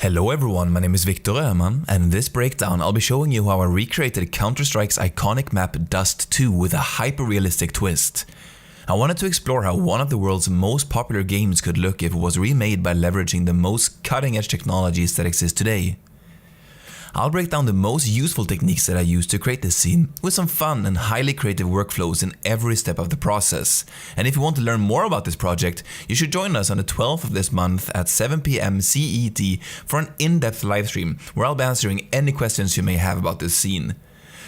Hello everyone, my name is Victor Öhman, and in this breakdown I'll be showing you how I recreated Counter-Strike's iconic map Dust 2 with a hyper-realistic twist. I wanted to explore how one of the world's most popular games could look if it was remade by leveraging the most cutting-edge technologies that exist today. I'll break down the most useful techniques that I used to create this scene, with some fun and highly creative workflows in every step of the process. And if you want to learn more about this project, you should join us on the 12th of this month at 7 PM CET for an in-depth livestream where I'll be answering any questions you may have about this scene.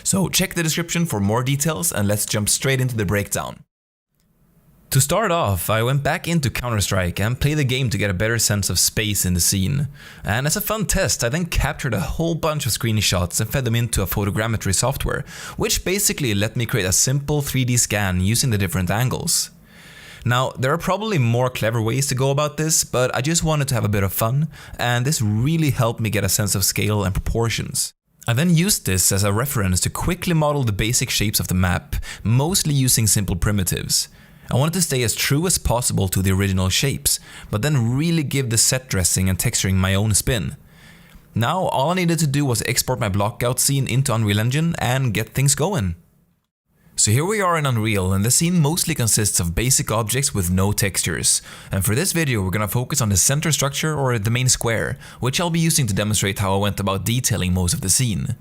So check the description for more details and let's jump straight into the breakdown. To start off, I went back into Counter-Strike and played the game to get a better sense of space in the scene. And as a fun test, I then captured a whole bunch of screenshots and fed them into a photogrammetry software, which basically let me create a simple 3D scan using the different angles. Now, there are probably more clever ways to go about this, but I just wanted to have a bit of fun, and this really helped me get a sense of scale and proportions. I then used this as a reference to quickly model the basic shapes of the map, mostly using simple primitives. I wanted to stay as true as possible to the original shapes, but then really give the set dressing and texturing my own spin. Now all I needed to do was export my blockout scene into Unreal Engine and get things going. So here we are in Unreal, and the scene mostly consists of basic objects with no textures. And for this video we're gonna focus on the center structure, or the main square, which I'll be using to demonstrate how I went about detailing most of the scene.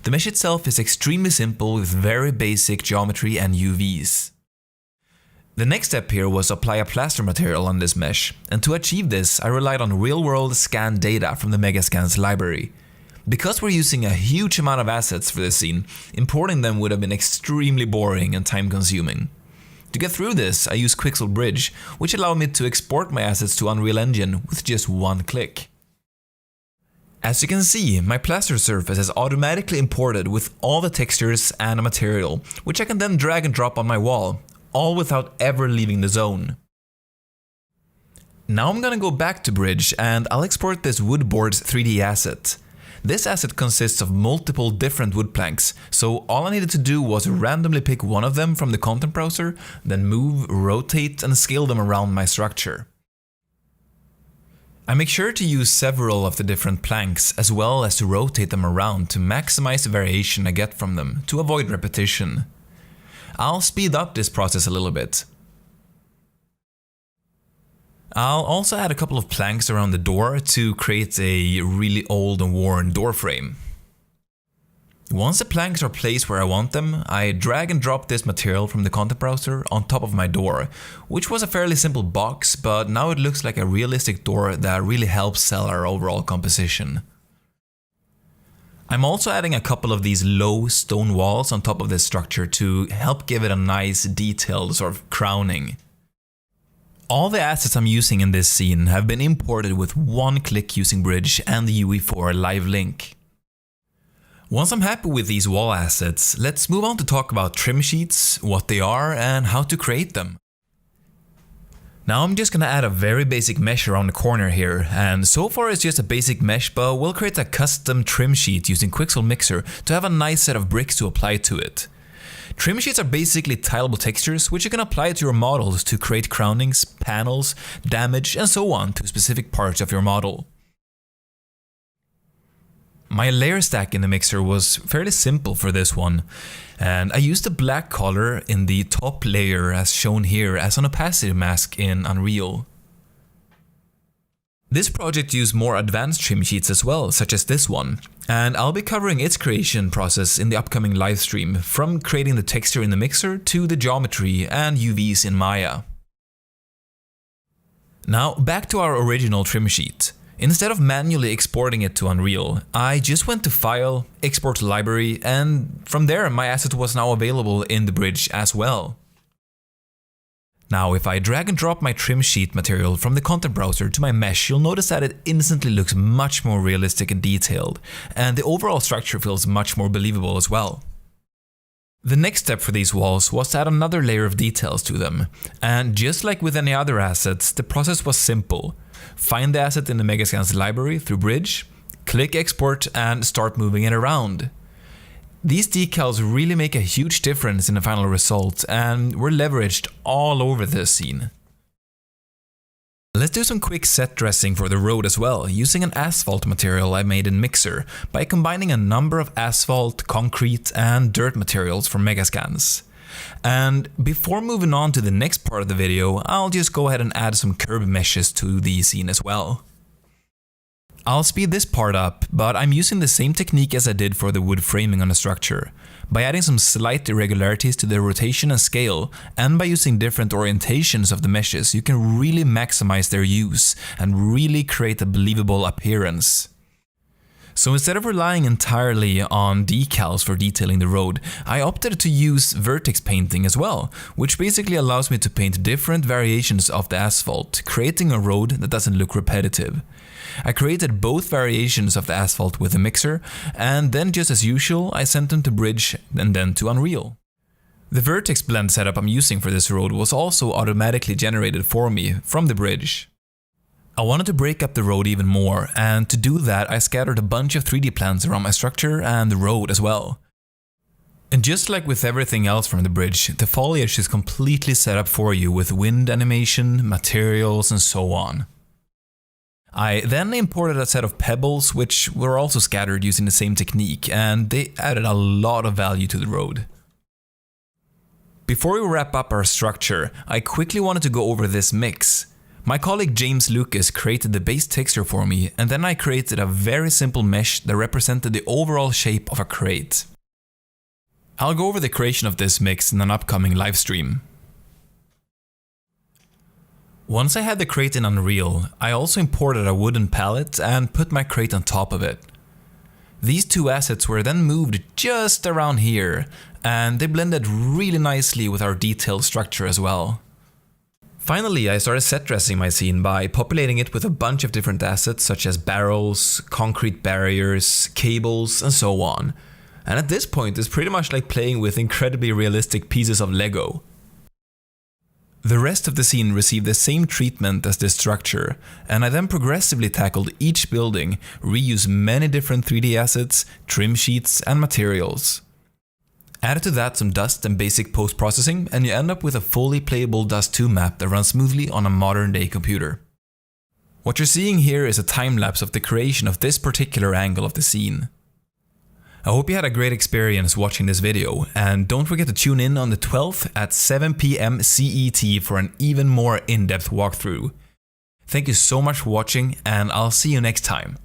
The mesh itself is extremely simple with very basic geometry and UVs. The next step here was to apply a plaster material on this mesh, and to achieve this I relied on real-world scan data from the Megascans library. Because we're using a huge amount of assets for this scene, importing them would have been extremely boring and time-consuming. To get through this, I used Quixel Bridge, which allowed me to export my assets to Unreal Engine with just one click. As you can see, my plaster surface is automatically imported with all the textures and a material, which I can then drag and drop on my wall, all without ever leaving the zone. Now I'm gonna go back to Bridge and I'll export this wood board's 3D asset. This asset consists of multiple different wood planks, so all I needed to do was randomly pick one of them from the content browser, then move, rotate and scale them around my structure. I make sure to use several of the different planks as well as to rotate them around to maximize the variation I get from them to avoid repetition. I'll speed up this process a little bit. I'll also add a couple of planks around the door to create a really old and worn door frame. Once the planks are placed where I want them, I drag and drop this material from the content browser on top of my door, which was a fairly simple box, but now it looks like a realistic door that really helps sell our overall composition. I'm also adding a couple of these low stone walls on top of this structure to help give it a nice detailed sort of crowning. All the assets I'm using in this scene have been imported with one click using Bridge and the UE4 live link. Once I'm happy with these wall assets, let's move on to talk about trim sheets, what they are and how to create them. Now I'm just gonna add a very basic mesh around the corner here, and so far it's just a basic mesh, but we'll create a custom trim sheet using Quixel Mixer to have a nice set of bricks to apply to it. Trim sheets are basically tileable textures which you can apply to your models to create crownings, panels, damage and so on to specific parts of your model. My layer stack in the mixer was fairly simple for this one, and I used a black color in the top layer as shown here as an opacity mask in Unreal. This project used more advanced trim sheets as well, such as this one, and I'll be covering its creation process in the upcoming livestream, from creating the texture in the mixer to the geometry and UVs in Maya. Now back to our original trim sheet. Instead of manually exporting it to Unreal, I just went to File, Export to Library, and from there my asset was now available in the Bridge as well. Now if I drag and drop my trim sheet material from the content browser to my mesh, you'll notice that it instantly looks much more realistic and detailed, and the overall structure feels much more believable as well. The next step for these walls was to add another layer of details to them, and just like with any other assets, the process was simple. Find the asset in the Megascans library through Bridge, click export and start moving it around. These decals really make a huge difference in the final result and were leveraged all over this scene. Let's let's do some quick set dressing for the road as well, using an asphalt material I made in Mixer by combining a number of asphalt, concrete and dirt materials from Megascans. And before moving on to the next part of the video, I'll just go ahead and add some curb meshes to the scene as well. I'll speed this part up, but I'm using the same technique as I did for the wood framing on the structure, by adding some slight irregularities to the rotation and scale, and by using different orientations of the meshes, you can really maximize their use and really create a believable appearance. So instead of relying entirely on decals for detailing the road, I opted to use vertex painting as well, which basically allows me to paint different variations of the asphalt, creating a road that doesn't look repetitive. I created both variations of the asphalt with a mixer, and then just as usual, I sent them to Bridge and then to Unreal. The vertex blend setup I'm using for this road was also automatically generated for me from the Bridge. I wanted to break up the road even more, and to do that I scattered a bunch of 3D plans around my structure and the road as well. And just like with everything else from the Bridge, the foliage is completely set up for you with wind animation, materials and so on. I then imported a set of pebbles which were also scattered using the same technique, and they added a lot of value to the road. Before we wrap up our structure, I quickly wanted to go over this mix. My colleague James Lucas created the base texture for me, and then I created a very simple mesh that represented the overall shape of a crate. I'll go over the creation of this mix in an upcoming livestream. Once I had the crate in Unreal, I also imported a wooden pallet and put my crate on top of it. These two assets were then moved just around here, and they blended really nicely with our detailed structure as well. Finally, I started set dressing my scene by populating it with a bunch of different assets such as barrels, concrete barriers, cables and so on. And at this point it's pretty much like playing with incredibly realistic pieces of Lego. The rest of the scene received the same treatment as this structure, and I then progressively tackled each building, reused many different 3D assets, trim sheets and materials. Added to that some dust and basic post-processing, and you end up with a fully playable Dust 2 map that runs smoothly on a modern day computer. What you're seeing here is a time-lapse of the creation of this particular angle of the scene. I hope you had a great experience watching this video, and don't forget to tune in on the 12th at 7 PM CET for an even more in-depth walkthrough. Thank you so much for watching, and I'll see you next time.